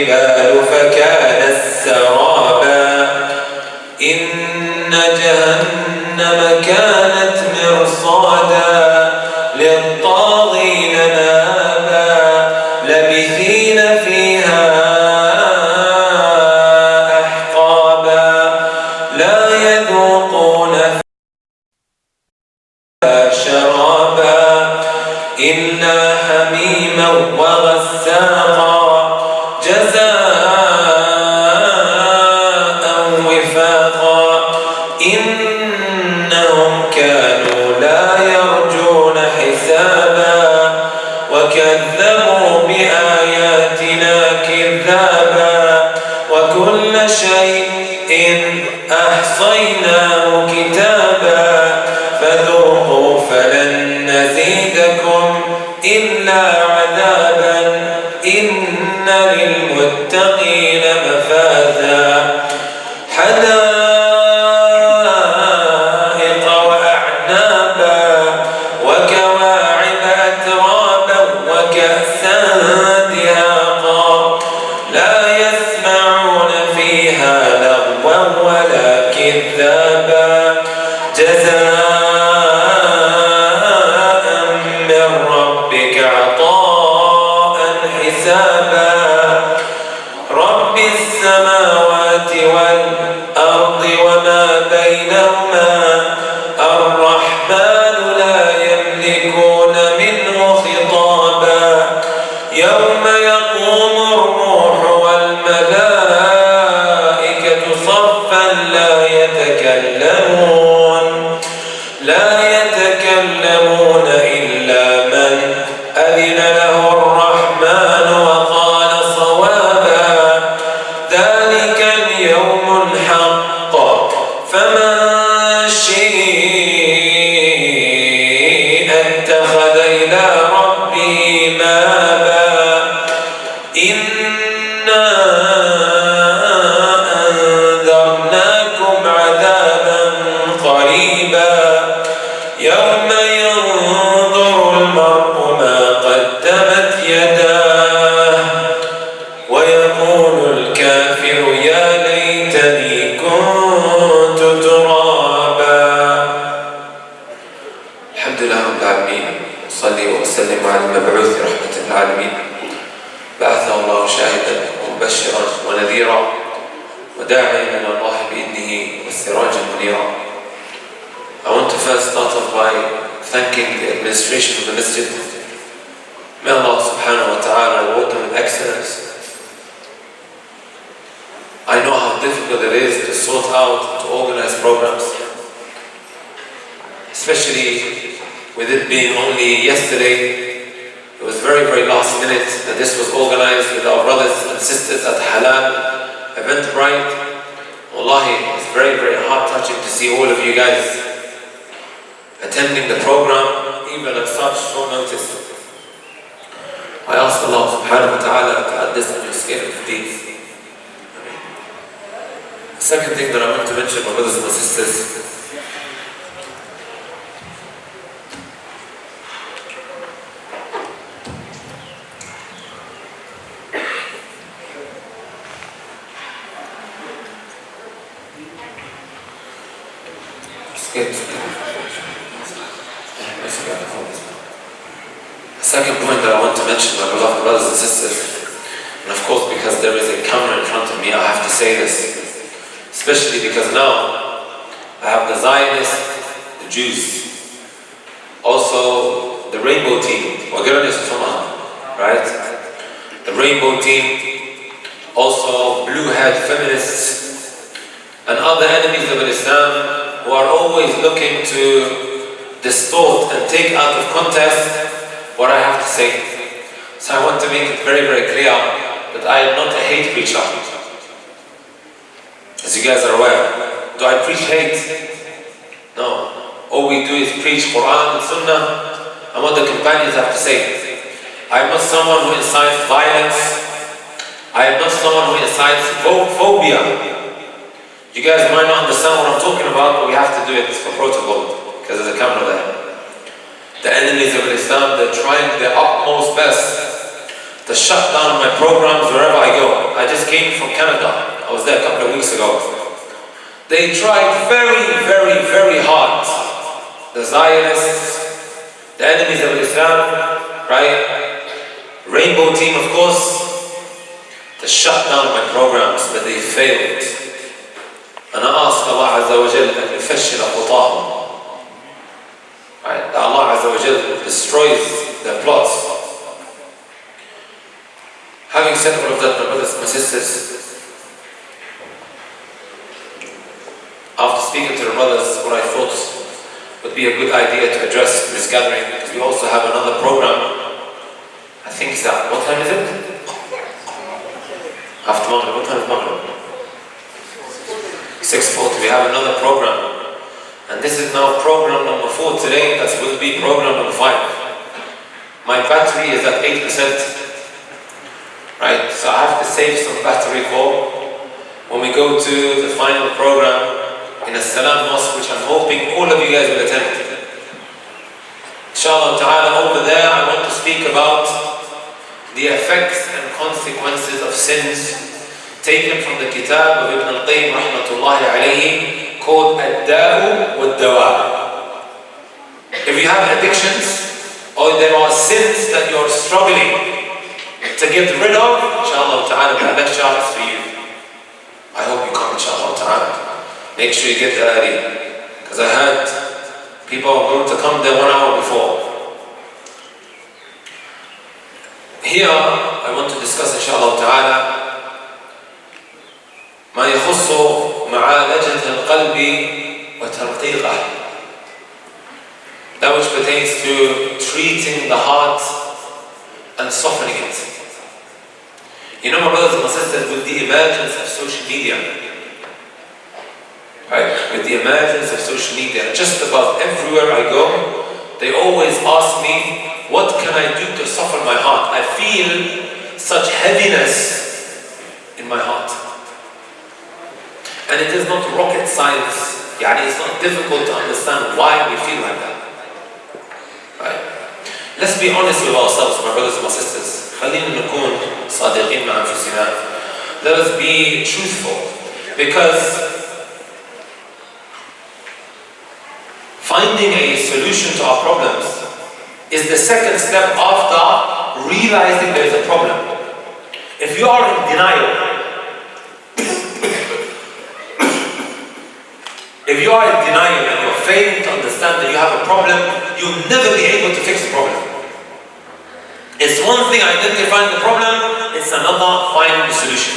الجبال فكانت سرابا إن جهنم كانت مرصادا للطاغين مآبا لبثين فيها أحقابا لا يذوقون فيها شرابا إلا حميما وغساقا جزاء وفاقا إنهم كانوا لا يرجون حسابا وكذبوا بآياتنا كذابا وكل شيء أحصيناه كتابا فذوقوا فلن نزيدكم إلا عذابا إن للمتقين مفازا حدائق وأعنابا وكواعب أترابا وكأسا دهاقا لا يسمعون فيها لغوا ولا كذابا جزاء من ربك عطاء حسابا رب السماوات والأرض وما بينهما الرحمن لا يملكون منه خطابا يوم يقوم الروح والملائكة صفا لا يتكلمون إلا من أذن له الرحمن وقال صوابا ذلك اليوم الحق فمن شيء اتخذ إلى ربه مآبا إنا أنذرناكم عذابا قريبا يوم ينظر المرء ما قدمت يداه ويقول الكافر يا ليتني كنت ترابا. الحمد لله رب العالمين صلي وسلم على المبعوث رحمة العالمين بعثه الله شاهدا ومبشرا ونذيرا وداعيا إلى الله بإذنه والسراجا منيرا. I want to first start off by thanking the administration of the masjid. May Allah subhanahu wa ta'ala reward them with excellence. I know how difficult it is to sort out and to organize programs, especially with it being only yesterday. It was very, very last minute that this was organized with our brothers and sisters at Halal Eventbrite. Wallahi, it's very, very heart-touching to see all of you guys attending the program, even at such short notice. I ask Allah subhanahu wa ta'ala to add this on your scale of deeds. The second thing that I want to mention, my brothers and my sisters, the second point that I want to mention, my beloved brothers and sisters, and of course because there is a camera in front of me, I have to say this, especially because now I have the Zionists, the Jews, also the Rainbow Team, right? The Rainbow Team, also blue-haired feminists, and other enemies of Islam who are always looking to distort and take out of context what I have to say. So I want to make it very, very clear that I am not a hate preacher. As you guys are aware, do I preach hate? No. All we do is preach Quran and Sunnah and what the companions have to say. I am not someone who incites violence. I am not someone who incites phobia. You guys might not understand what I'm talking about, but we have to do it for protocol because there's a camera there. The enemies of Islam, they're trying their utmost best to to shut down my programs wherever I go. I just came from Canada. I was there a couple of weeks ago. They tried very, very, very hard. The Zionists, the enemies of Islam, right? Rainbow Team, of course, to shut down my programs, but they failed. And I ask Allah Azza wa Jal أن يفشل خطاهم. Right? Allah Azza wa Jal destroys their plots. Having said all of that, my brothers and my sisters, after speaking to the brothers, what I thought would be a good idea to address this gathering, because we also have another program. I think it's that. What time is it? After Maghrib. What time is Maghrib? 6:40. We have another program. And this is now program number 4 today. That will be program number 5. My battery is at 8%. Right? So I have to save some battery for when we go to the final program in As-Salam Mosque, which I'm hoping all of you guys will attend. Inshallah ta'ala, over there I want to speak about the effects and consequences of sins taken from the kitab of Ibn al-Qayyim rahmatullahi alayhi, called Ad-Da'u wad-Dawa. If you have addictions or there are sins that you're struggling to get rid of, inshallah ta'ala, the lecture is for you. I hope you come, inshallah ta'ala. Make sure you get there early, because I heard people are going to come there 1 hour before. Here, I want to discuss, inshallah ta'ala, ما يخص معالجة القلب وترقيقه. That which pertains to treating the heart and softening it. You know, my brothers and my sisters, with the emergence of social media, right? With the emergence of social media, just about everywhere I go, they always ask me, what can I do to soften my heart? I feel such heaviness in my heart. And it is not rocket science. It's not difficult to understand why we feel like that. Right? Let's be honest with ourselves, my brothers and my sisters. خلينا نكون صادقين مع أنفسنا. Let us be truthful, because finding a solution to our problems is the second step after realizing there is a problem. If you are in denial, if you are in denial and you're failing to understand that you have a problem, you'll never be able to fix the problem. It's one thing identifying the problem, it's another finding the solution.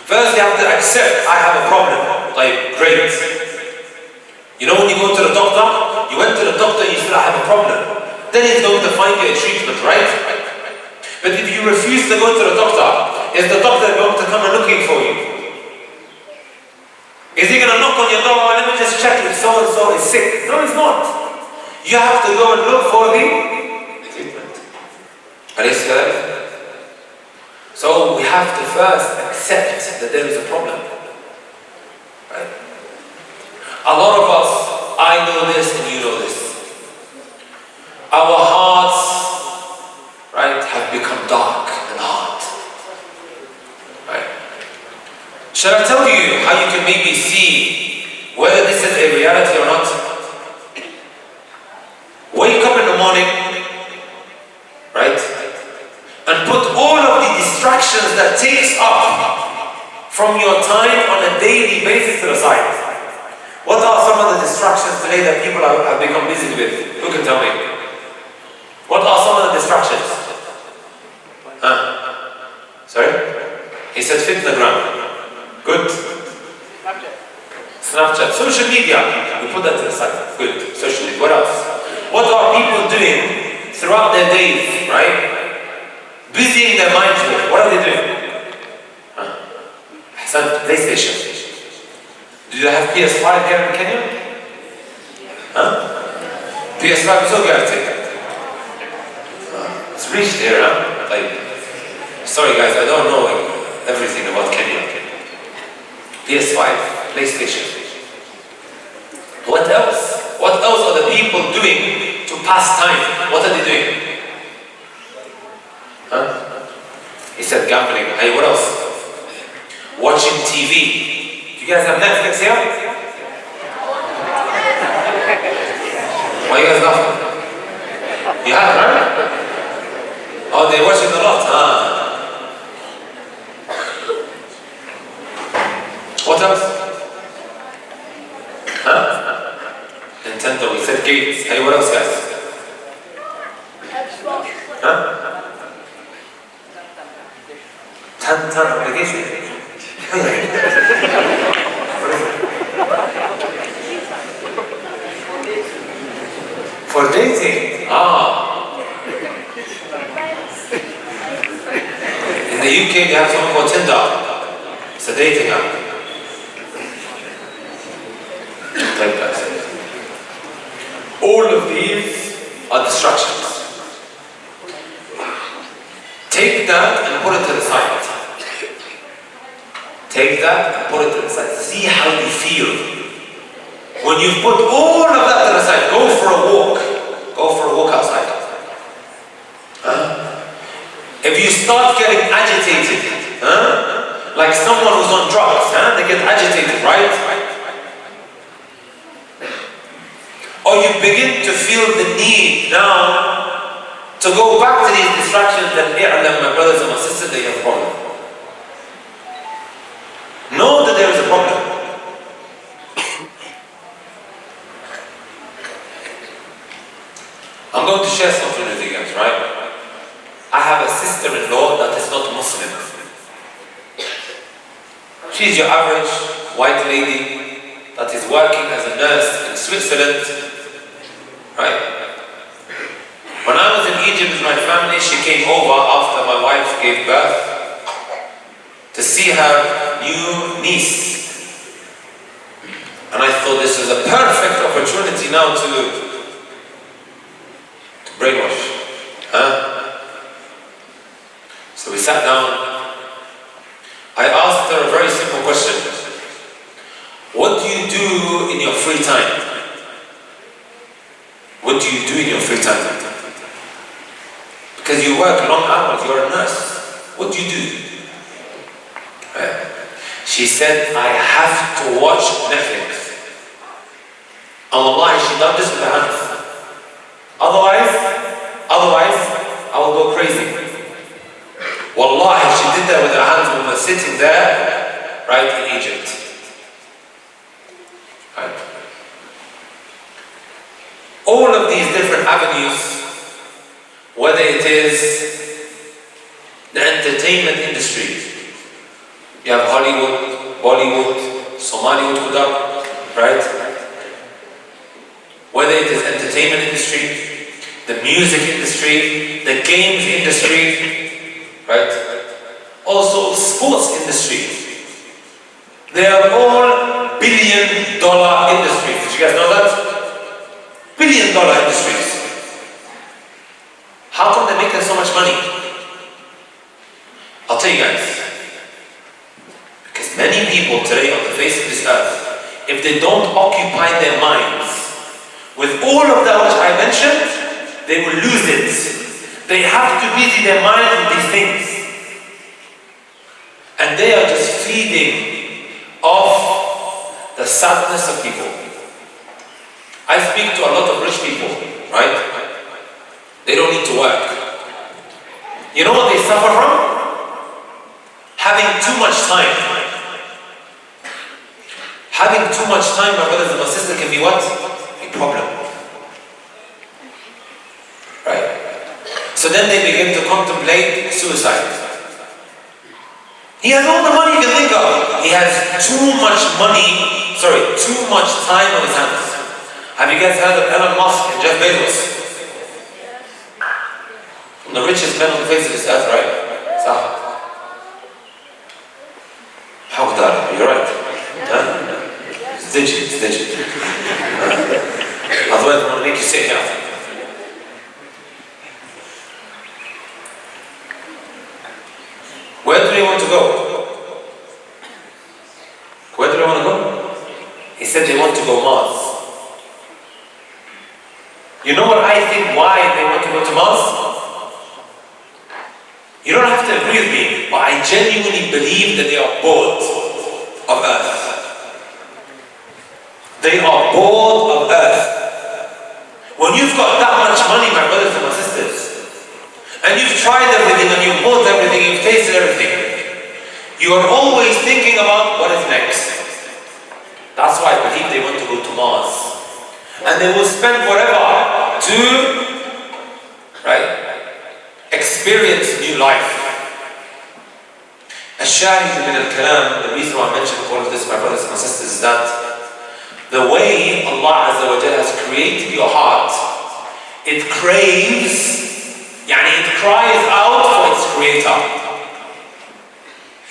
First you have to accept, I have a problem. Like, great. You know, when you go to the doctor, you went to the doctor, you said, I have a problem. Then he's going to find you a treatment, right? But if you refuse to go to the doctor, is the doctor going to come and looking for you? Is he going to knock on your door, let me just check if so-and-so is sick? No, he's not. You have to go and look for the treatment. So we have to first accept that there is a problem. Right? A lot of us, I know this and you know this. Our hearts, right, have become dark and hard. Right? Shall I tell you how you can maybe see whether this is a reality or not? Wake up in the morning, right, and put all of the distractions that takes up from your time on a daily basis to the side. What are some of the distractions today that people have become busy with? Who can tell me? What are some of the distractions? Sorry? He said fitnagram. Good. Snapchat. Social media. We put that to the side. Good. Social media. What else? What are people doing throughout their days, right? Busying their minds with. What are they doing? PlayStation. Do you have PS5 here in Kenya? PS5 is okay. It's reached here, sorry guys, I don't know everything about Kenya. PS5, PlayStation. What else? What else are the people doing to pass time? What are they doing? said gambling. Hey, what else? Watching TV. You guys have Netflix here? Why are you guys laughing? You have, right? Oh, they watch it a lot, What else? Nintendo, we said games. Hey, what else, guys? Tan application. For dating. In the UK, they have something called Tinder. It's a dating app. All of these are distractions. Take that and put it to the side. Take that and put it to the side. See how you feel. When you put all of that to the side, go for a walk. Go for a walk outside. If you start getting agitated, like someone who's on drugs, they get agitated, right? Or you begin to feel the need now to go back to these distractions, then my brothers and my sisters, they have a problem. Know that there is a problem. I'm going to share something with you guys, right? I have a sister-in-law that is not Muslim. She's your average white lady that is working as a nurse in Switzerland, right? When I was in Egypt with my family, she came over after my wife gave birth to see her new niece. And I thought this was a perfect opportunity now to brainwash. So we sat down. I asked her a very simple question. What do you do in your free time? What do you do in your free time? Because you work long hours, you're a nurse. What do you do? Right? She said, I have to watch Netflix. And wallahi, she done this with her hands. Otherwise, I will go crazy. Wallahi, she did that with her hands when we were sitting there, right, in Egypt. Right? All of these different avenues, whether it is the entertainment industry, you have Hollywood, Bollywood, Somaliwood, right? Whether it is entertainment industry, the music industry, the games industry, right? Also sports industry. They are all billion-dollar industries. Did you guys know that? Billion-dollar industries. How come they're making so much money? I'll tell you guys. Because many people today on the face of this earth, if they don't occupy their minds with all of that which I mentioned, they will lose it. They have to busy their minds with these things. And they are just feeding off the sadness of people. I speak to a lot of rich people, right? They don't need to work. You know what they suffer from? Having too much time. Having too much time, my brothers and my sisters, can be what? A problem. Right? So then they begin to contemplate suicide. He has all the money you can think of. He has too much time on his hands. Have you guys heard of Elon Musk and Jeff Bezos? From the richest men on the face of this earth, right? So, how could that? You're right. Stingy. Otherwise, I'm going to make you sit here. Where do they want to go? Where do they want to go? He said they want to go Mars. You know what I think why they want to go to Mars? You don't have to agree with me, but I I genuinely believe that they are bored of earth. They are bored of earth. When you've got that much money, my brothers and my sisters, and you've tried everything, and you've bought everything, you've tasted everything, you are always thinking about what is next. That's why I believe they want to go to Mars. And they will spend forever to, experience new life. الشاهد من الكلام, the reason why I mention all of this, my brothers and my sisters, is that the way Allah Azza wa Jalla has created your heart, it craves, it cries out for its creator.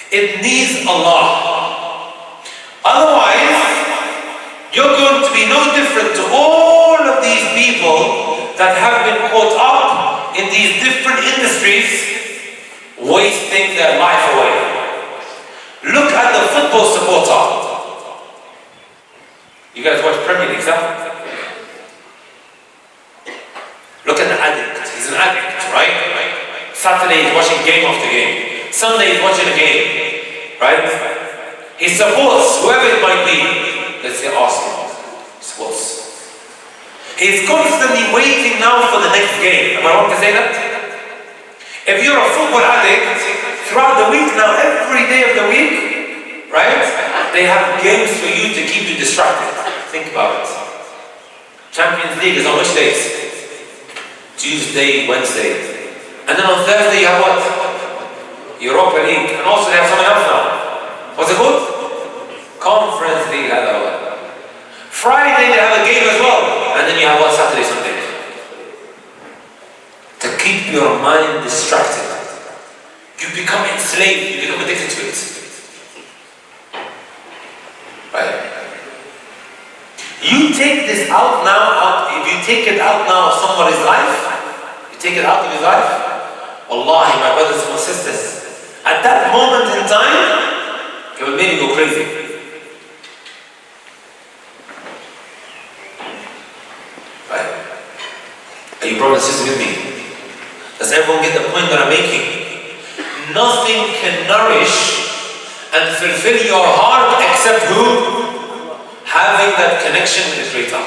It needs Allah. Otherwise, you're going to be no different to all of these people that have been caught up in these different industries, wasting their life away. Look at the football supporter. You guys watch Premier League, huh? Look at the addict. He's an addict, right? Saturday he's watching game after game. Sunday he's watching a game, right? He supports whoever it might be. Let's say Arsenal. Sports. He's constantly waiting now for the next game. Am I wrong to say that? If you're a football addict, throughout the week now, every day of the week, right? They have games for you to keep you distracted. Think about it. Champions League is on which days? Tuesday, Wednesday. And then on Thursday you have what? Europa League. And also they have something else now. What's it called? Conference League. Friday they have a game as well. And then you have what? Saturday, Sunday. To keep your mind distracted. You become enslaved. You become addicted to it. Right? You take this out now, if you take it out now of somebody's life, you take it out of his life, wallahi, my brothers and my sisters, at that moment in time, it will make you go crazy. Right? Are you brothers and sisters with me? Does everyone get the point that I'm making? Nothing can nourish and fulfill your heart except who? Having that connection with the Creator.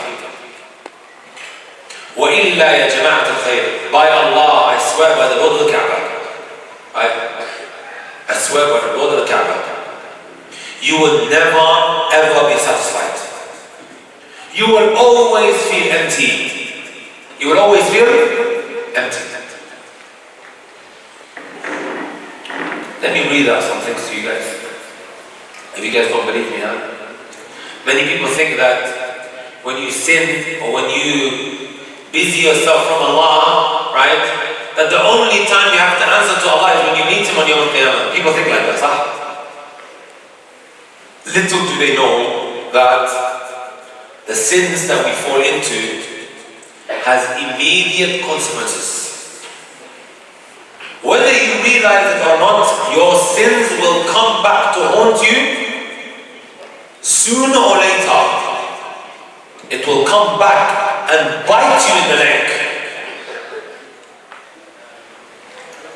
وَإِلَّا يَا جَمَاعَةَ الْخَيْرِ. By Allah, I swear by the Lord of the Kaaba. I swear by the Lord of the Kaaba. You will never ever be satisfied. You will always feel empty. You will always feel empty. Let me read out some things to you guys. If you guys don't believe me, huh? Many people think that when you sin or when you busy yourself from Allah, right, that the only time you have to answer to Allah is when you meet Him on Yawm al-Qiyamah. People think like that, huh? Little do they know that the sins that we fall into has immediate consequences. Whether you realize it or not, your sins will come back to haunt you. Sooner or later, it will come back and bite you in the neck.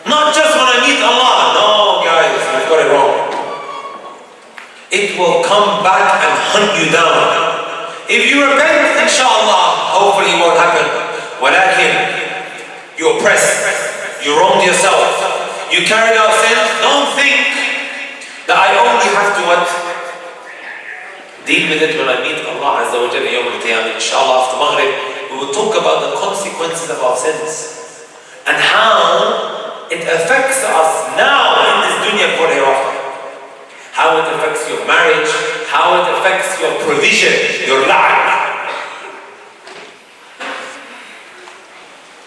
Not just when I meet Allah. No, guys, you've got it wrong. It will come back and hunt you down. If you repent, inshallah, hopefully it won't happen. Walakin, you oppressed, you wronged yourself, you carried out sins. Don't think that I only have to what? Deal with it when I meet Allah Azza wa Jalla Yawm al-Qiyamah. Inshallah, after Maghrib, we will talk about the consequences of our sins and how it affects us now in this dunya for hereafter. How it affects your marriage, how it affects your provision, your life.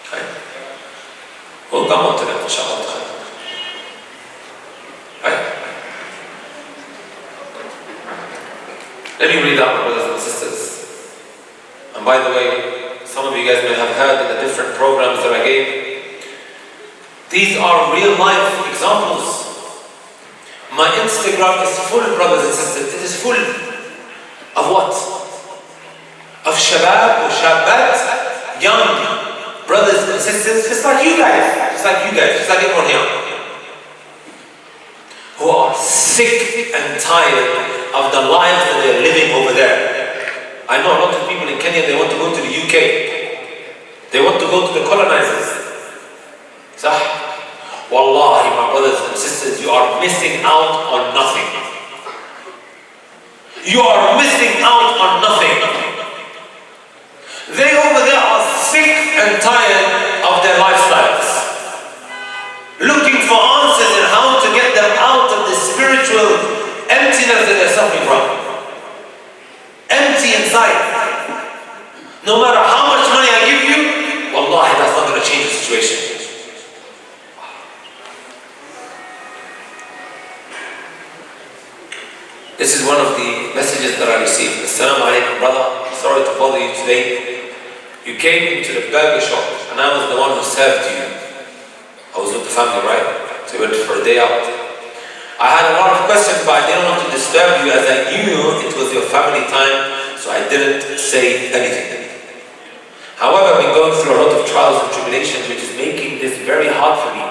Okay. We'll come on to that, inshallah. Let me read out, my brothers and sisters. And by the way, some of you guys may have heard in the different programs that I gave, these are real life examples. My Instagram is full, brothers and sisters. It is full of what? Of shabab or shabat, young brothers and sisters, just like you guys, just like everyone here. who are sick and tired of the lives that they're living over there. I know a lot of people in Kenya, they want to go to the UK. They want to go to the colonizers. Sah? Wallahi, my brothers and sisters, you are missing out on nothing. You are missing out on nothing. They over there are sick and tired of their lifestyles, looking for answers in how to get them out of the spiritual emptiness that they're suffering from. Empty inside. No matter how much money I give you, wallahi, that's not going to change the situation. This is one of the messages that I received. Assalamu alaikum, brother. Sorry to bother you today. You came into the burger shop and I was the one who served you. I was with the family, right? So we went for a day out. I had a lot of questions, but I didn't want to disturb you as I knew it was your family time, so I didn't say anything. However, I've been going through a lot of trials and tribulations, which is making this very hard for me.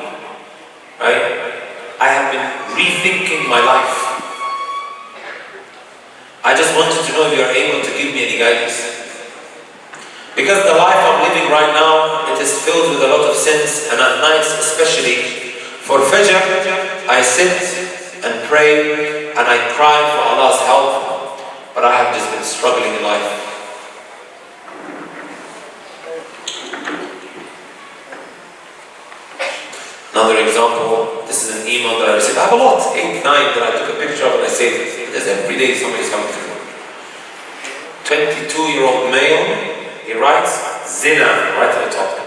Right? I have been rethinking my life. I just wanted to know if you are able to give me any guidance. Because the life I'm living right now, it is filled with a lot of sins, and at nights especially, for Fajr, I sit and pray and I cry for Allah's help, but I have just been struggling in life. Another example, this is an email that I received. I have a lot, 8, 9 that I took a picture of and I saved it. There's every day somebody's coming through. 22-year-old male, he writes, zina, right at the top.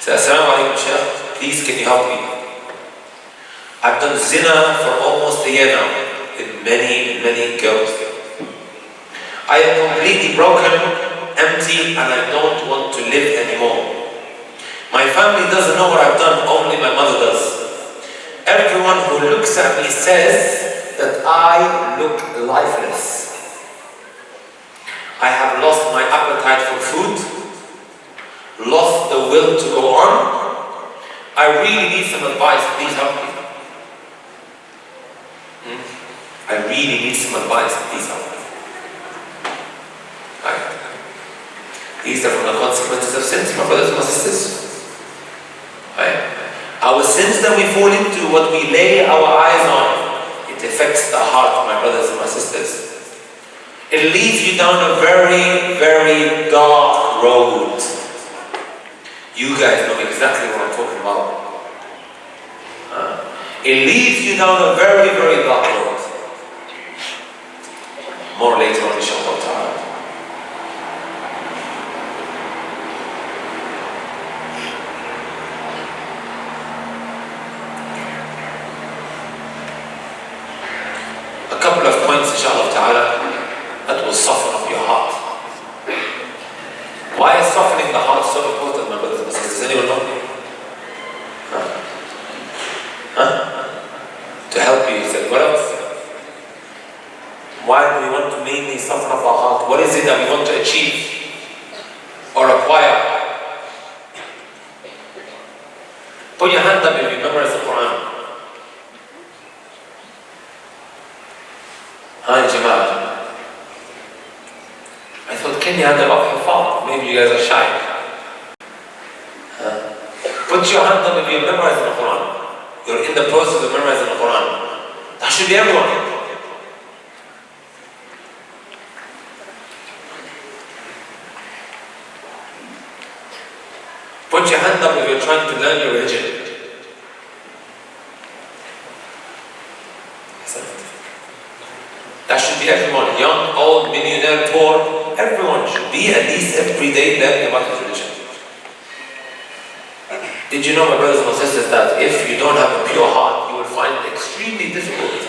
Says, Assalamu alaikum, Shaykh, please can you help me? I've done zina for almost a year now, with many, many girls. I am completely broken, empty, and I don't want to live anymore. My family doesn't know what I've done, only my mother does. Everyone who looks at me says that I look lifeless. I have lost my appetite for food, lost the will to go on. I really need some advice, please help me. I really need some advice, please help me. Right. These are from the consequences of sins, my brothers and my sisters. Right. Our sins that we fall into, what we lay our eyes on, it affects the heart, my brothers and my sisters. It leads you down a very, very dark road. You guys know exactly what I'm talking about. It leads you down a very, very dark road. More later on, inshallah ta'ala. A couple of points, inshallah ta'ala, that will soften up your heart. Why is softening the heart so important, my brothers and sisters? Does anyone know? To help you, he said, what else? Why do we want to mainly soften up our heart? What is it that we want to achieve or acquire? Put your hand up if you memorize the Quran. Hi, Jamal. I thought Kenya had a lot of fun. Maybe you guys are shy. Put your hand up if you're memorizing the Quran. You're in the process of memorizing the Quran. That should be everyone. Put your hand up if you're trying to learn your religion. That should be everyone. Young, old, millionaire, poor. Everyone should be at least every day learning about his religion. Did you know, my brothers and my sisters, that if you don't have a pure heart, you will find it extremely difficult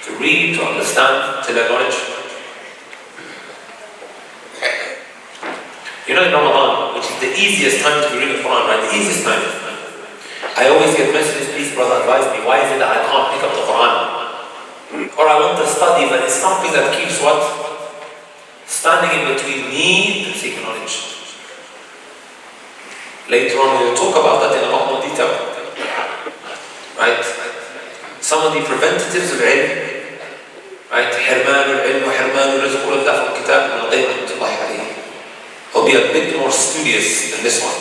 to read, to understand, to learn knowledge? You know, in Ramadan, which is the easiest time to read the Quran, right? The easiest time. I always get messages, please brother, advise me, why is it that I can't pick up the Quran? Or I want to study, but it's something that keeps what? Standing in between me and seeking knowledge. Later on we will talk about that in a lot more detail. Right? some of the preventatives of ilm, right? حرمان العلم وحرمان الرزق, all of that from Kitab Ibn Hanbal rahmatullahi alayhi. He'll be a bit more studious than this one.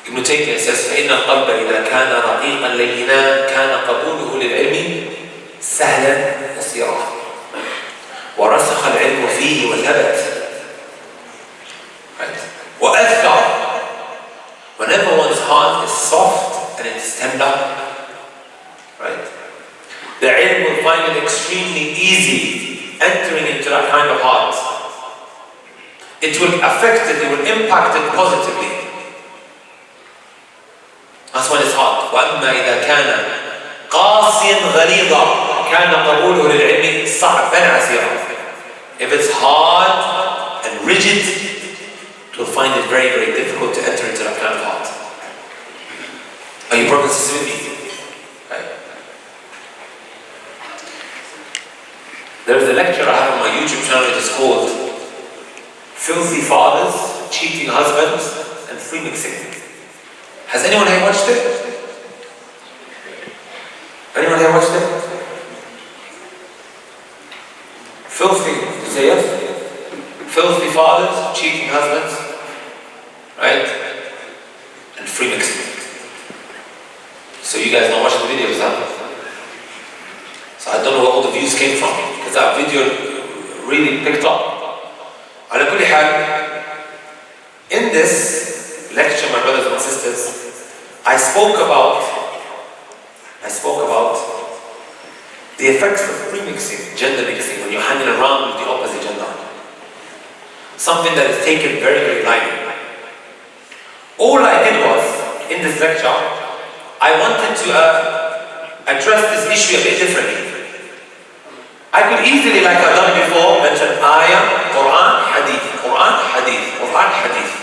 Ibn Taymiyyah says, فإن القلب إذا كان رقيقا لينا كان قبوله للعلم سهلا يسيرا ورسخ العلم فيه وثبت. Right? وأثر. Whenever one's heart is soft and it's tender, right? The ilm will find it extremely easy entering into that kind of heart. It will affect it, it will impact it positively. That's when it's hard. وَأَمَّا إِذَا كَانَ قَاسِيًا غَلِيظًا كَانَ قَبُولُهُ لِلْعِلْمِ صَعْبًا عَسِيرًا. If it's hard and rigid, it will find it very, very difficult to enter into that kind of heart. Are you brothers and sisters with me? Right. There is a lecture I have on my YouTube channel. It is called Filthy Fathers, Cheating Husbands, and Free Mixing. Has anyone here watched it? Anyone here watched it? Filthy, you say yes? Filthy fathers, cheating husbands, right? And free mixing. So you guys don't watch the videos, huh? So I don't know where all the views came from, because that video really picked up. على كل حال, in this lecture, my brothers and my sisters, I spoke about the effects of premixing, gender mixing, when you're hanging around with the opposite gender. Something that is taken very, very lightly. All I did was, in this lecture, I wanted to address this issue a bit differently. I could easily, like I've done before, mention ayah, Quran, hadith, Quran, hadith, Quran, hadith.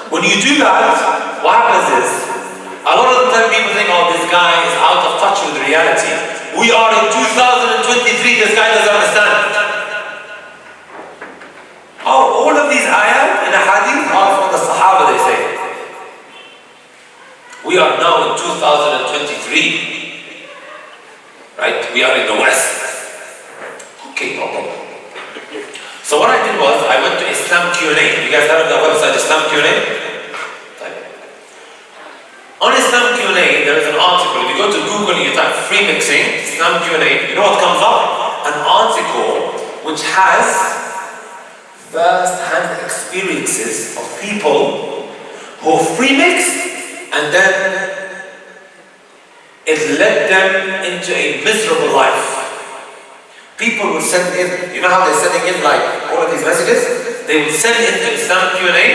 When you do that, what happens is, a lot of the time people think, oh, this guy is out of touch with reality. We are in 2023, this guy doesn't understand. Oh, all of these ayat in a hadith are from the Sahaba, they say. We are now in 2023. Right? We are in the West. Okay, no problem. So what I did was, I went to Islam Q&A. You guys heard of the website Islam Q&A? On Islam Q&A, there is an article. If you go to Google and you type free mixing, Islam Q&A, you know what comes up? An article which has first-hand experiences of people who free mixed and then it led them into a miserable life. People would send in, you know how they're sending in like all of these messages? They would send in to Islam Q&A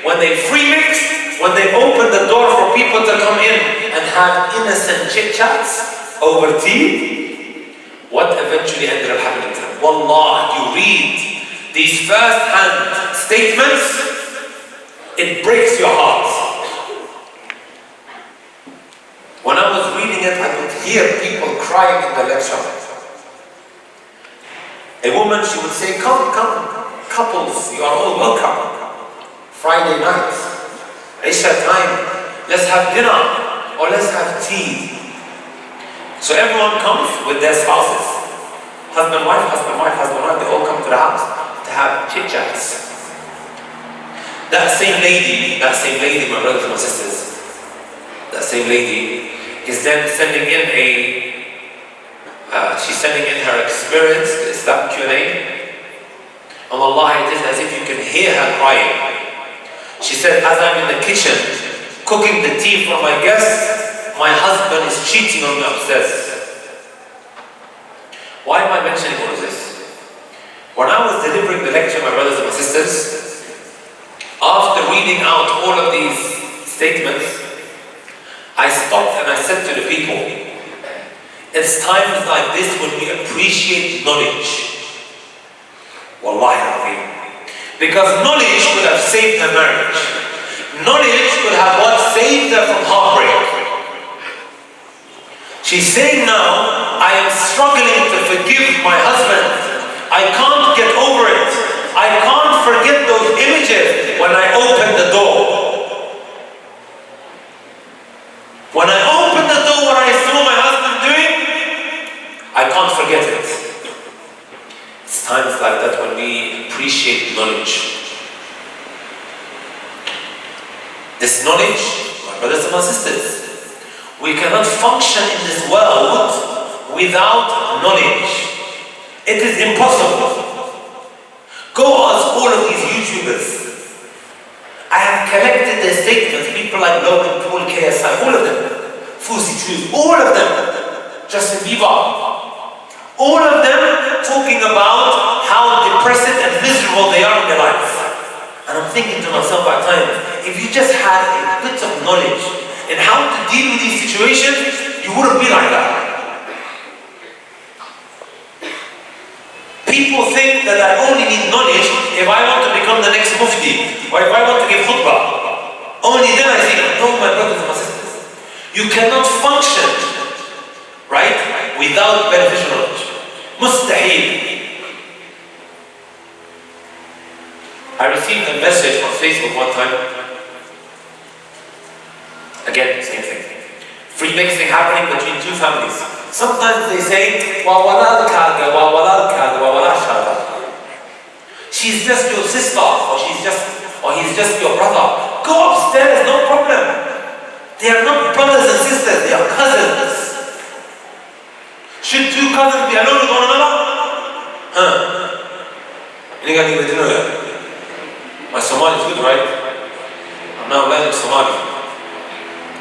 when they free mixed. When they opened the door for people to come in and have innocent chit-chats over tea, what eventually ended up happening to them? Wallah, you read these first-hand statements, it breaks your heart. When I was reading it, I could hear people crying in the lecture. A woman, she would say, come, couples, you are all welcome. Friday night. Isha time, let's have dinner or let's have tea. So everyone comes with their spouses. Husband, wife, husband, wife, husband, wife, they all come to the house to have chit-chats. That same lady, my brothers and my sisters, that same lady is then sending in she's sending in her experience, the Islam Q&A. And wallahi, it is as if you can hear her crying. She said, as I'm in the kitchen, cooking the tea for my guests, my husband is cheating on me upstairs. Why am I mentioning all of this? When I was delivering the lecture, my brothers and my sisters, after reading out all of these statements, I stopped and I said to the people, it's times like this when we appreciate knowledge. Wallahi al-Azim. Because knowledge could have saved her marriage. Knowledge could have what saved her from heartbreak. She's saying now, I am struggling to forgive my husband. I can't get over it. I can't forget those images when I open the door. When I This knowledge, my brothers and my sisters, we cannot function in this world without knowledge. It is impossible. Go ask all of these YouTubers. I have collected their statements, people like Logan Paul, KSI, all of them, Fusi True, all of them, Justin Bieber, all of them talking about how depressed and miserable they are in their lives. And I'm thinking to myself at times, if you just had a bit of knowledge in how to deal with these situations, you wouldn't be like that. People think that I only need knowledge if I want to become the next mufti, or if I want to give khutbah. Only then I think, no, my brothers and my sisters, you cannot function, right, without beneficial knowledge. Mustahil. I received a message on Facebook one time. Again, same thing. Free mixing happening between two families. Sometimes they say, she's just your sister, or he's just your brother. Go upstairs, no problem. They are not brothers and sisters, they are cousins. Should two cousins be alone with one another? Anybody need to know that? My Somali is good, right? I'm now learning Somali.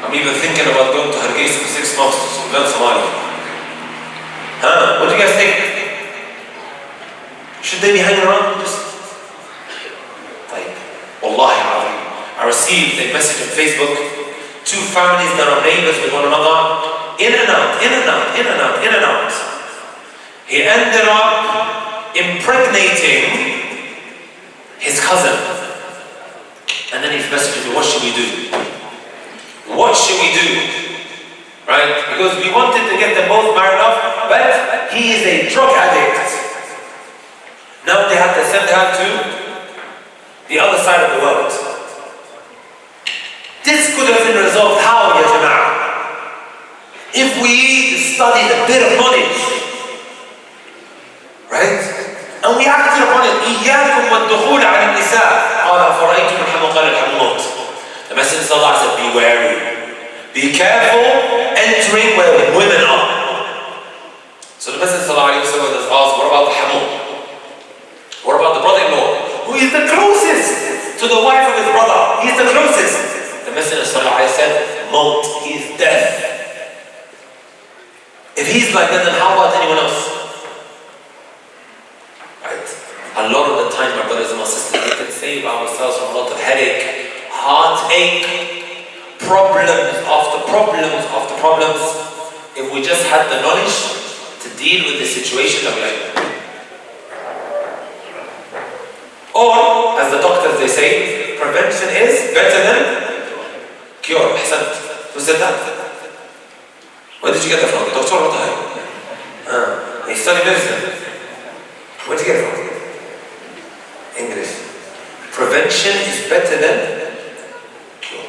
I'm even thinking about going to Hargeisa for 6 months to learn Somali. What do you guys think? Should they be hanging around? Wallahi, I received a message on Facebook. Two families that are neighbors with one another. In and out, in and out, in and out, in and out. He ended up impregnating his cousin. And then he's messaging me, what should we do? What should we do? Right? Because we wanted to get them both married off, but he is a drug addict. Now they have to send her to the other side of the world. This could have been resolved how, ya Jama'ah? If we studied a bit of knowledge, right? And we acted upon it. إِيَّاكُمْ وَالدُّخُولَ عَلَى النِّسَاءِ قَالَ فَرَأَيْتُمُ الْحَمُّ قَالَ الْحَمُّ. The Messenger sallallahu said, be wary. Be careful entering where women are. So the Messenger sallallahu was asked, what about the hamu? What about the brother-in-law? Who is the closest to the wife of his brother? He is the closest. The Messenger sallallahu said, Maut, he is death. If he's like that, then how about anyone else? Right? A lot of the time, my brothers and my sisters, we can save ourselves from a lot of headache, heartache, problems after problems after problems, if we just had the knowledge to deal with the situation that we're in. Or, as the doctors they say, prevention is better than cure. Ahsant. Who said that? Where did you get that from? The doctor or the he studied medicine. Where did you get it from? English. Prevention is better than cure.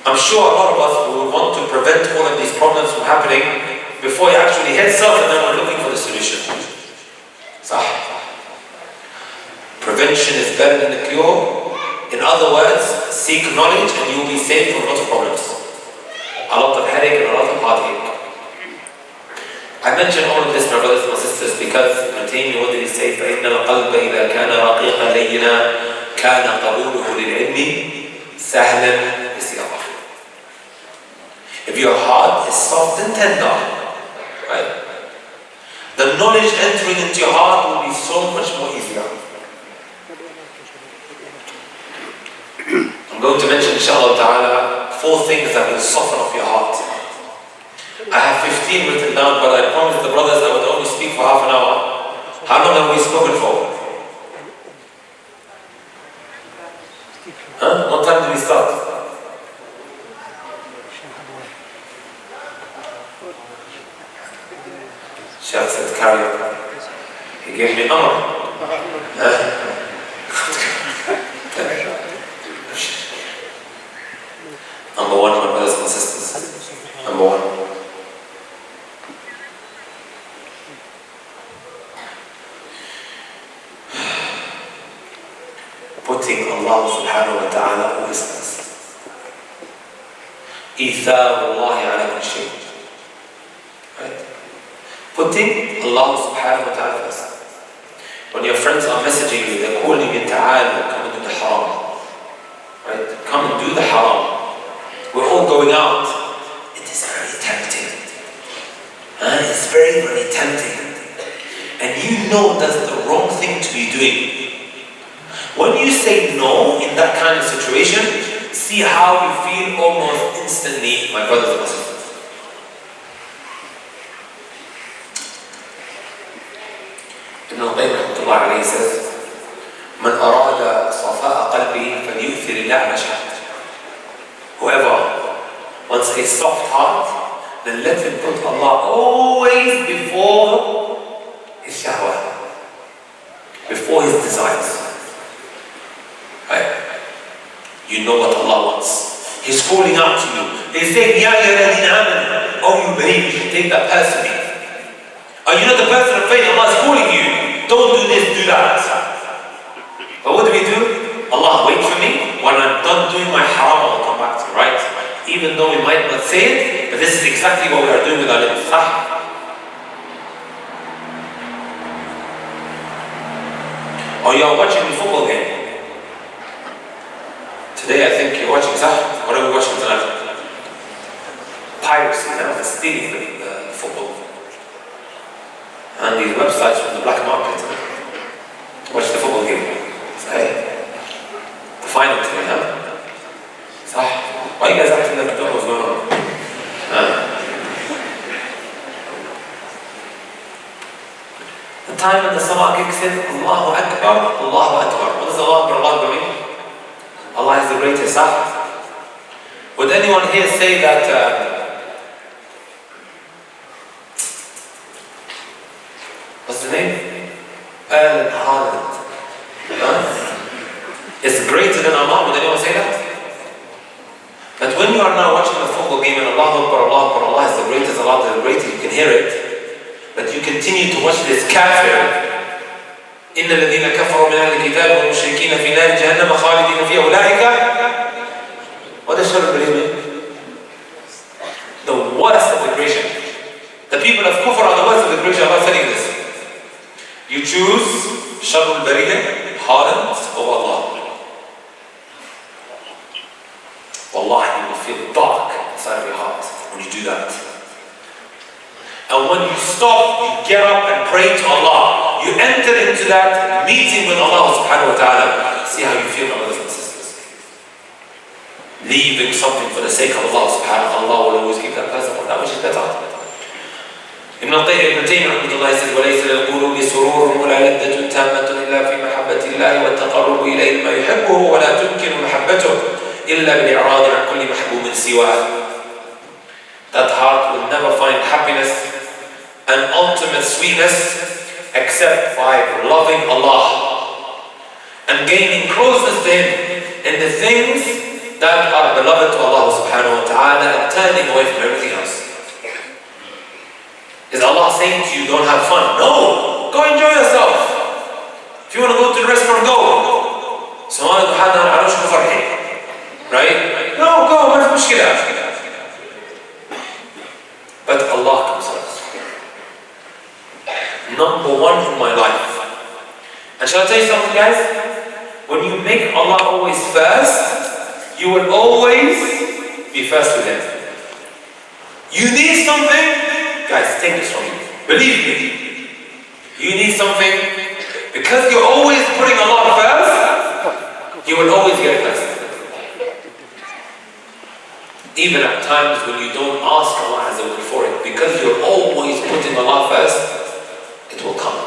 I'm sure a lot of us would want to prevent all of these problems from happening before it actually hits us, and then we're looking for the solution. Sah. Prevention is better than the cure. In other words, seek knowledge and you will be saved from a lot of problems. A lot of headache and a lot of heartache. I mention all of this, my brothers and my sisters, because Ibn Taymiyyah, what did he say? فَإِنَّ الْقَلْبَ إِذَا كَانَ رَقِيقًا لَيِّنًا كَانَ قَبُولُهُ لِلْعِلْمِ سَهْلًا بِسِيَاقًا. If your heart is soft and tender, right, the knowledge entering into your heart will be so much more easier. I'm going to mention, inshallah ta'ala, 4 things that will soften up your heart. I have 15 written down, but I promised the brothers I would only speak for half an hour. How long have we spoken for? What time did we start? Sheikh said, carry on. He gave me amr. Number 1, my brothers and sisters. Number 1. putting Allah subhanahu wa ta'ala always first. إِيثَارُ اللَّهِ عَلَى كُلِّ شَيْءٍ. Right? Putting Allah subhanahu wa ta'ala first. When your friends are messaging you, they're calling you, ta'ala, come and do the haram. Right? Come and do the haram. We're all going out. It is very tempting. It's very, very tempting. And you know that's the wrong thing to be doing. When you say no in that kind of situation, see how you feel almost instantly, my brothers and my sisters. Ibn Hanbal says, "Man arada safa'a qalbi falyu'thir al-mashhad." Whoever wants a soft heart, then let him put Allah always before his shahwah, before his desires. Right? You know what Allah wants. He's calling out to you. He's saying, Ya ayyuhalladhina amanu, oh you believe, you should take that personally. Are you not the person of faith? Allah is calling you. Don't do this, do that. But what do we do? Allah, wait for me. When I'm done doing my haram, I'll come back to you, right? Even though we might not say it, but this is exactly what we are doing with our lips. Or you are watching the football game. Today I think you're watching, what are we watching tonight? Piracy, stealing the football. And these websites from the black market. Watch the football game. The final today, Why are you guys acting like you don't know what's going on? The time when the salah kicks in, Allahu Akbar, Allahu Akbar. What does Allah Akbar, Allah mean? Allah is the greatest. Would anyone here say that what's the name? Haaland. It's greater than Allah. Would anyone say that? But when you are now watching a football game and Allahu Akbar, Allah is the greatest, Allah is the greatest, you can hear it. But you continue to watch this kafir. إِنَّ الَّذِينَ كَفَرُوا مِنْ أَهْلِ الْكِتَابِ وَالْمُشْرِكِينَ فِي نَارِ جَهَنَّمَ خَالِدِينَ فِيهَا أُولَٰئِكَ. What does Sharul Bari mean? The worst of the creation. The people of Kufr are the worst of the creation. Allah is telling this. You choose Sharul Bariyah, Haaland, over Allah. Wallahi, you will feel dark inside of your heart when you do that. And when you stop, you get up and pray to Allah. You enter into that meeting with Allah subhanahu wa ta'ala. See how you feel, my brothers and sisters. Leaving something for the sake of Allah subhanahu wa ta'ala. Allah will always give that person that which is better. Ibn Taymah Ibn says, وَلَيْسَ لِلْقُلُوبِ سُرُورٌ وَلَا لَذَّةٌ تَامَّةٌ إِلَّا فِي مَحَبَّةِ اللَّهِ وَالتَّقَرُّبِ إِلَيْهِ مَا يُحِبُّهُ وَلَا تُمْكِنُ مَحَبَّتُهُ إِلَّا بِالْإِعْرَاضِ عَنْ كُلِّ مَحْبُوبٍ سِوَاهُ. That heart will never find happiness and ultimate sweetness except by loving Allah and gaining closeness to Him in the things that are beloved to Allah subhanahu wa ta'ala and turning away from everything else. Is Allah saying to you, don't have fun? No! Go enjoy yourself. If you want to go to the restaurant, go. Right? No, go, ما في مشكلة. But Allah comes first. Number one in my life. And shall I tell you something, guys? When you make Allah always first, you will always be first with Him. You need something? Guys, take this from me. Believe me. You need something. Because you're always putting Allah first, you will always get it first. Even at times when you don't ask Allah for it, because you're always putting Allah first, it will come.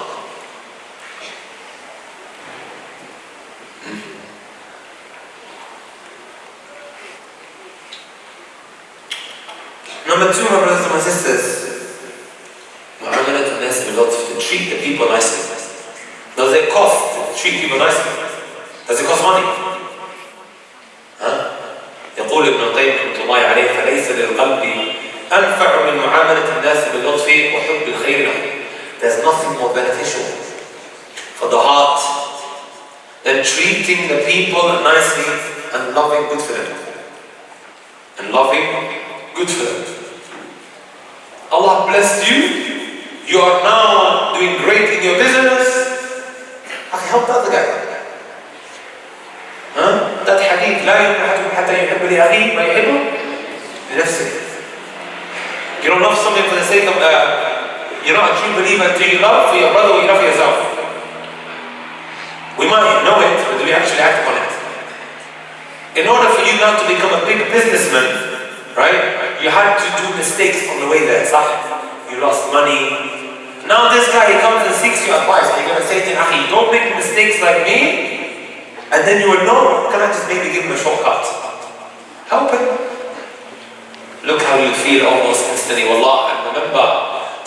Number two, my brothers and my sisters, to treat the people nicely. Does it cost to treat people nicely? Does it cost money? يقول ابن القيم رحمة الله عليه فليس للقلب أنفع من معاملة الناس باللطف وحب الخير لهم. There's nothing more beneficial for the heart than and treating the people nicely and loving good for them. And loving good for them. Allah blessed you. You are now doing great in your business. Help the other guy. That hadith, لا يؤمن أحدكم حتى يحب لأخيه ما يحبه لنفسه. You don't love something for the sake of, you're not a true believer until you love for your brother or you love for yourself. We might know it, but do we actually act on it? In order for you not to become a big businessman, right? You had to do mistakes on the way there. You lost money. Now this guy, he comes and seeks your advice. Are you going to say to him, Akhi, don't make mistakes like me? And then you will know, can I just maybe give him a shortcut? Help him. Look how you feel almost instantly. Wallah, and remember,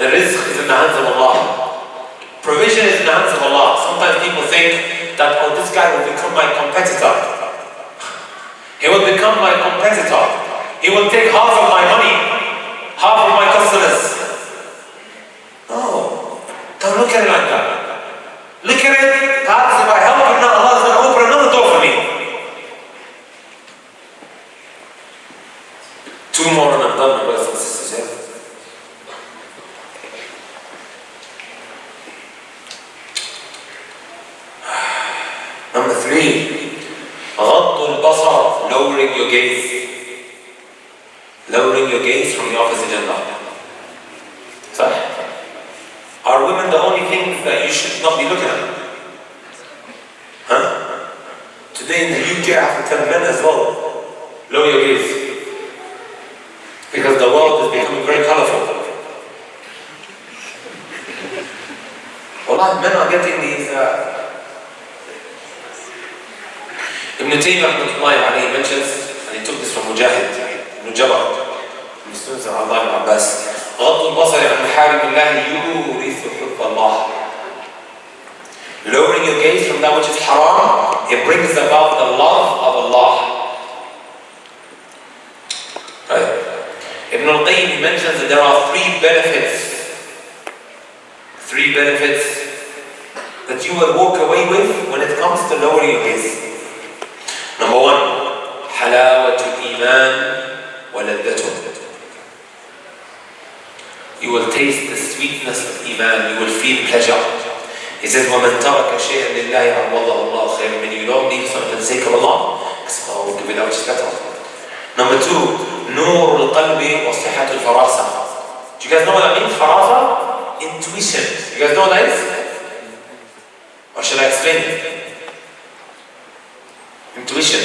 the rizq is in the hands of Allah. Provision is in the hands of Allah. Sometimes people think that, oh, this guy will become my competitor. He will become my competitor. He will take half of my money, half of my customers. No, don't look at it like that. Look at it, perhaps if I help him now, Allah is going to open another door for me. Two more and I'm done, my brothers and sisters. Yeah? Number 3, غض البصر, lowering your gaze. Lowering your gaze from the opposite gender. Are women the only things that you should not be looking at? Today in the UK I have to tell men as well, lower your gaze. Because the world is becoming very colorful. Wallah, men are getting these... Ibn Hanbal mentions, and he took this from Mujahid, Ibn Jabbar, from the students of Allah ibn Abbas. غض البصر عن محارم الله يورث حب الله. Lowering your gaze from that which is haram, it brings about the love of Allah. Right? Ibn al-Qayyim mentions that there are 3 benefits. 3 benefits that you will walk away with when it comes to lowering your gaze. Number 1, حلاوة الإيمان ولذته. You will taste the sweetness of Iman, you will feel pleasure. He says, وَمَنْ تَرَكَ شَيْئًا لِلَّهِ عَوَّضَهُ اللَّهُ خَيْرًا. When you don't leave something for the sake of Allah, I will give it out, it's better. Number 2, نور القلب وصحة الفراسة. Do you guys know what that means? Farasa? Intuition. You guys know what that is? Or should I explain it? Intuition.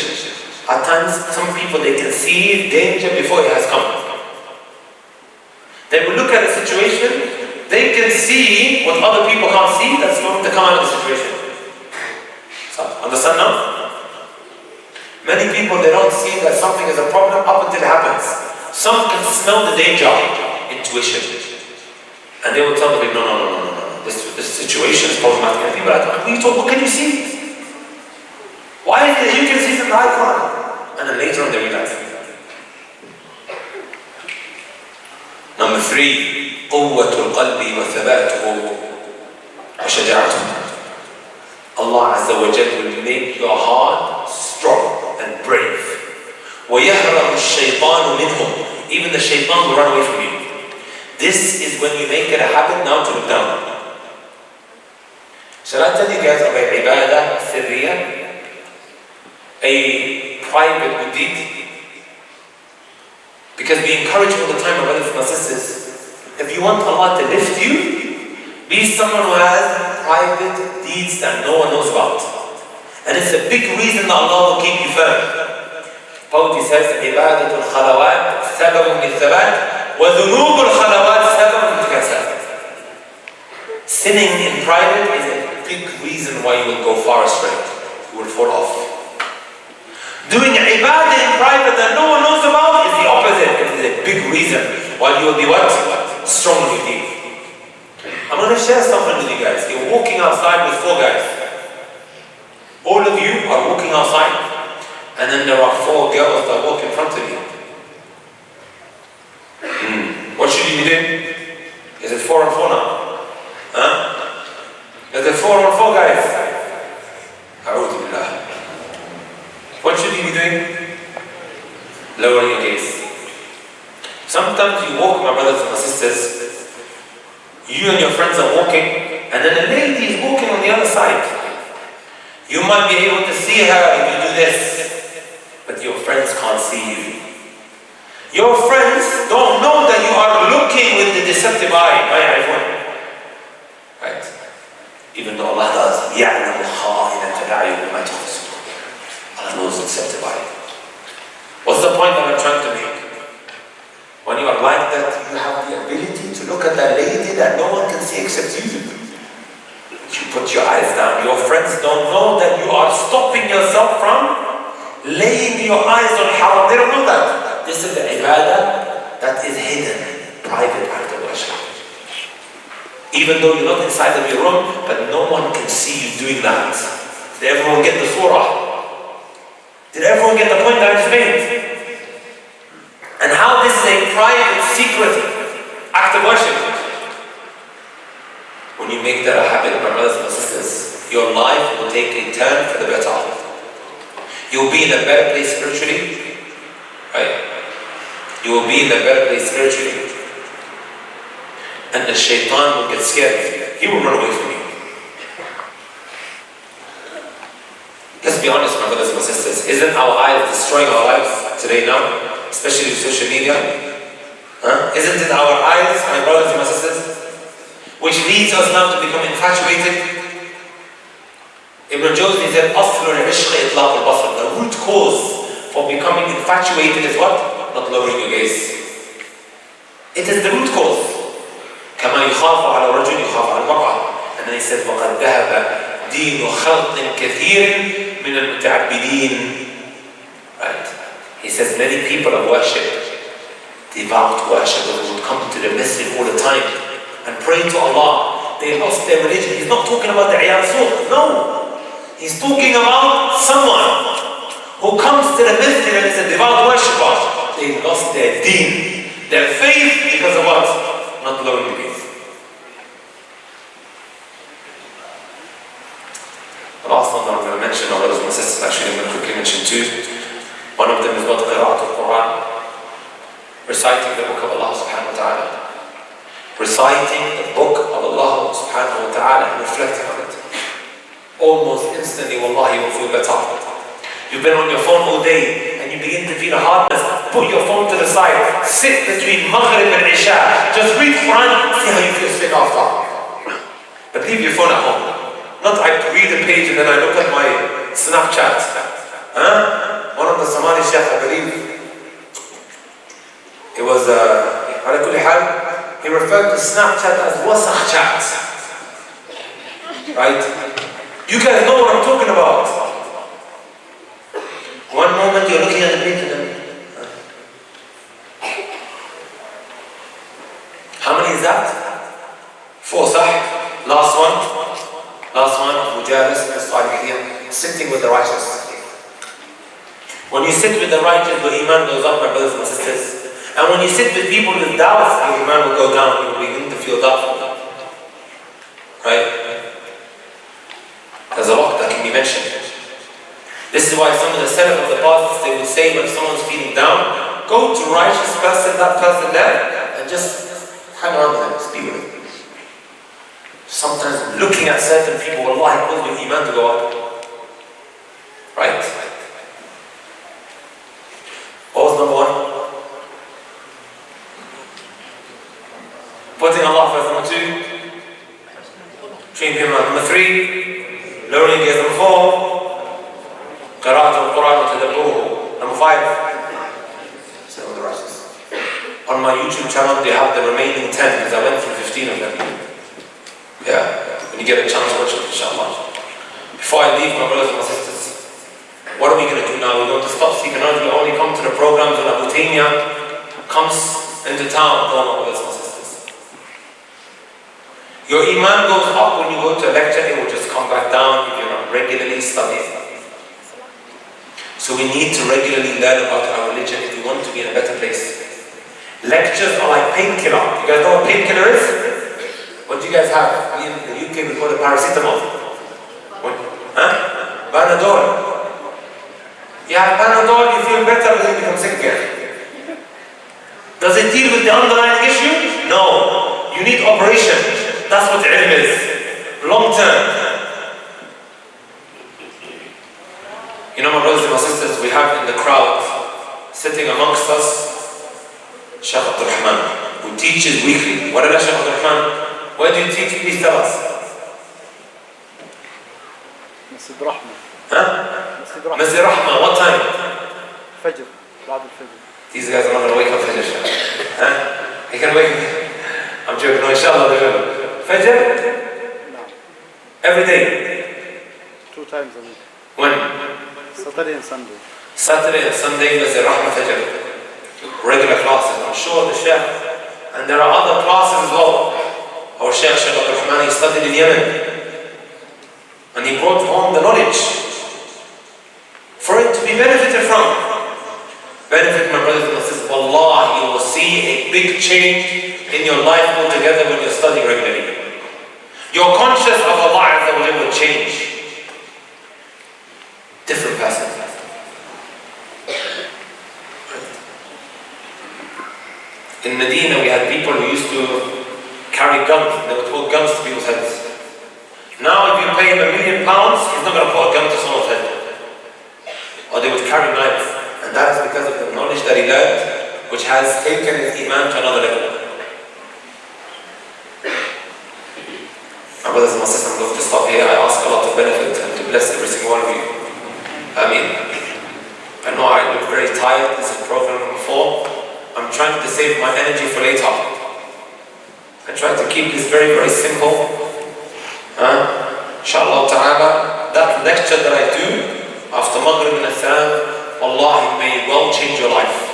At times, some people, they can see danger before it has come. They will look at a situation, they can see what other people can't see, that's going to come out of the situation. So, understand now? Many people, they don't see that something is a problem up until it happens. Some can smell the danger, intuition. And they will tell them, no. This situation is problematic. And people are like, what can you see? Why is it you can see something I can't? And then later on they realize. Number 3, قوة القلب وثباته وشجاعته. Allah Azza wa Jalla will make your heart strong and brave. وَيَهْرَبُ الشَّيْطَانُ مِنْهُمْ. Even the shaitan will run away from you. This is when you make it a habit now to look down. Shall I tell you guys of a ibadah sirriya? A private good deed? Because we encourage all the time, my brothers and my sisters, if you want Allah to lift you, be someone who has private deeds that no one knows about. And it's a big reason that Allah will keep you firm. Poetry says, عبادة الخلوات سبب للثبات وذنوب الخلوات سبب للكساد. Sinning in private is a big reason why you will go far astray. You will fall off. Doing ibadah in private that no one knows about is the opposite. It is a big reason why you will be what? Strong with you. I'm going to share something with you guys. You're walking outside with 4 guys. All of you are walking outside. And then there are 4 girls that walk in front of you. What should you be doing? Is it 4 on 4 now? Is it 4 on 4 guys? أعوذ بالله doing? Lowering your gaze. Sometimes you walk, my brothers and my sisters, you and your friends are walking, and then a lady is walking on the other side. You might be able to see her if you do this, but your friends can't see you. Your friends don't know that you are looking with the deceptive eye. Right? Even though Allah does, يَعْلَمُ خَائِنَةَ الْأَعْيُنِ وَمَا تُخْفِي الصُّدُورُ. Allah knows the deceptive eye. What's the point that I'm trying to make? When you are like that, you have the ability to look at that lady that no one can see except you. You put your eyes down. Your friends don't know that you are stopping yourself from laying your eyes on haram. They don't know that. This is the ibadah that is hidden, private act of worship. Even though you're not inside of your room, but no one can see you doing that. Did everyone get the surah? Did everyone get the point that I just made? And how this is a private, secret act of worship. When you make that a habit, my brothers and sisters, your life will take a turn for the better. You'll be in a better place spiritually. Right? You will be in a better place spiritually. And the shaitan will get scared of you. He will run away from you. Let's be honest, my brothers and my sisters. Isn't our eyes destroying our lives today now? Especially with social media? Isn't it our eyes, my brothers and my sisters? Which leads us now to become infatuated. Ibn Jawzi said, أصل العشق إطلاق البصر. The root cause for becoming infatuated is what? Not lowering your gaze. It is the root cause. كما يخاف على رجل يخاف على المرأة. And then he said, وقد ذهب دين خلق كثير من المتعبدين. Right? He says many people of worship, devout worshippers, would come to the masjid all the time and pray to Allah. They lost their religion. He's not talking about the iyad suq. No. He's talking about someone who comes to the masjid and is a devout worshipper. They lost their deen, their faith, because of what? Not lowering the gaze. The last one that I'm going to mention, my brothers and sisters, actually I'm going to quickly mention two. One of them is what qira'at al-Quran, reciting the book of Allah subhanahu wa ta'ala. Reciting the book of Allah subhanahu wa ta'ala and reflecting on it. Almost instantly, wallahi, you will feel better. You've been on your phone all day and you begin to feel a hardness. Put your phone to the side. Sit between Maghrib and Isha. Just read Quran, see how you feel straight after. But leave your phone at home. Not I read a page and then I look at my Snapchat. One of the Somali Sheikh, I believe, it was, على كل حال, he referred to Snapchat as wasakh chat. Right? You guys know what I'm talking about. One moment you're looking at the page and then, how many is that? 4, sah? Last one, Mujalis, sitting with the righteous. When you sit with the righteous, your iman goes up, my brothers and sisters. And when you sit with people with doubts, your iman will go down. You will begin to feel doubtful. Right? There's a lot that can be mentioned. This is why some of the Salaf of the past, they would say when someone's feeling down, go to righteous person, that person there, and just hang around with them, speak with them. Sometimes looking at certain people, Allah calls your iman to go up. Right? What was number 1? Putting Allah first. Number 2, treating people. Number 3, lowering your gaze. Number 4, qira'at al-Quran wa tadabburuhu. Number 5, sit with the righteous. On my YouTube channel, they have the remaining 10 because I went through 15 of them. Yeah, when you get a chance to watch it, inshallah. Before I leave, my brothers and my sisters, what are we going to do now? We're going to stop seeking knowledge. We only come to the programs when Abu Taymiyyah comes into town. No, my brothers and my sisters. Your iman goes up when you go to a lecture. It will just come back down if you're not regularly studying. So we need to regularly learn about our religion if we want to be in a better place. Lectures are like painkiller. You guys know what painkiller is? What do you guys have? In the UK we call it paracetamol. Panadol. You have Panadol, you feel better, then you become sick again. Does it deal with the underlying issue? No. You need operation. That's what ilm is. Long term. You know, my brothers and my sisters, we have in the crowd, sitting amongst us, Shaykh Abdul Rahman, who teaches weekly. What is Shaykh Abdul Rahman? Where do you teach? Please tell us. Masjid Rahma. Huh? Masjid Rahma. What time? Fajr. بعد الفجر. These guys are not going to wake up Fajr. Huh? They can wake up. I'm joking. No, inshallah they will. Fajr? No. Every day? 2 times a week. When? Saturday and Sunday. Saturday and Sunday, Masjid Rahma Fajr. Regular classes. I'm sure the Shaykh. And there are other classes as well. Our Shaykh Abdul Rahman, he studied in Yemen. And he brought home the knowledge for it to be benefited from. Benefit, my brothers and sisters. Wallah, you will see a big change in your life altogether when you're studying regularly. Your conscious of Allah Azza wa Jalla will change. Different person. In Medina, we had people who used to carry guns. They would put guns to people's heads. Now, if you pay him £1 million, he's not going to put a gun to someone's head. Or they would carry knives. And that is because of the knowledge that he learned, which has taken his iman to another level. My brothers and my sisters, I'm going to stop here. I ask Allah to benefit and to bless every single one of you. I know I look very tired. This is program number 4. I'm trying to save my energy for later. I try to keep this very, very simple. Inshallah ta'ala, that lecture that I do after Maghrib and Assalam, Allah, it may well change your life.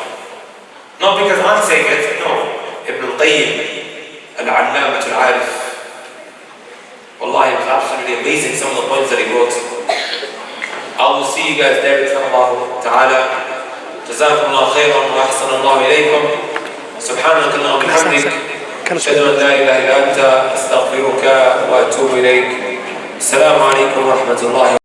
Not because I'm saying it, no. Ibn Al-Allamat Al-Arif. Wallahi, it was absolutely amazing some of the points that he wrote. I will see you guys there, inshallah ta'ala. جزاكم الله خيرا وأحسن الله إليكم. سبحانك اللهم وبحمدك. أشهد أن لا إله إلا أنت أستغفرك وأتوب إليك. السلام عليكم ورحمة الله